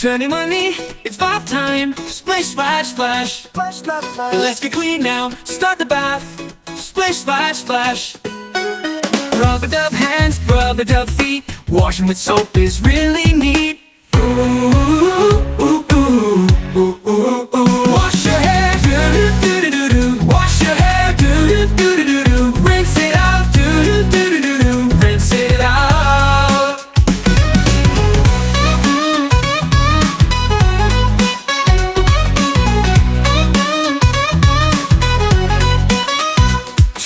Chunni Munni, it's bath time. Splish splash splash. Splash, splash, splash. Let's get clean now. Start the bath. Splish splash splash. Rub it up hands, rub it up feet. Washing with soap is really neat. Ooh, ooh, ooh, ooh, ooh, ooh. Wash your hair, do-do-do-do-do-do. Wash your hair, do-do-do-do-do-do. Rinse it out, do-do-do-do-do-do. Rinse it out.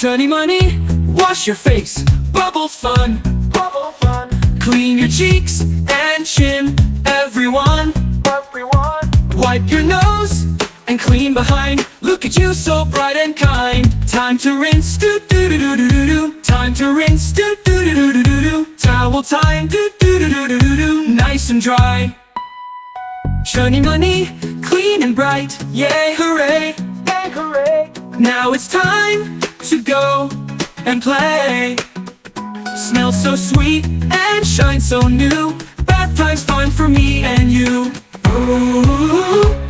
Chunni Munni, wash your face, bubble fun. Bubble fun. Clean your cheeks and chin, everyone. Everyone. Wipe your nose and clean behind. Look at you, so bright and kind. Time to rinse, do-do-do-do-do-do. Time to rinse, do-do-do-do-do-do. Towel time, do-do-do-do-do-do. Nice and dry. Chunni Munni, clean and bright, yay, hooray. Yay, hooray. Now it's time to go and play. Smells so sweet and shines so new. Bath time's fun for me and you. Ooh,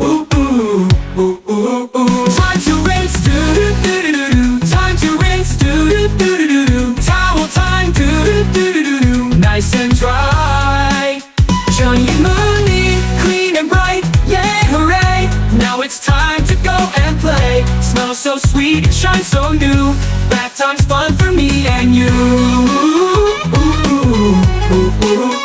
ooh, ooh, ooh, ooh, ooh. Time to rinse, do-do-do-do-do. Time to rinse, do-do-do-do-do. Towel time, do-do-do-do-do. Nice and dry. Chunni Munni, clean and bright, yay, hooray. Now it's time to go and play. Smells so sweet, it shines so new. Bath time's fun for me and you. Ooh, ooh, ooh, ooh, ooh.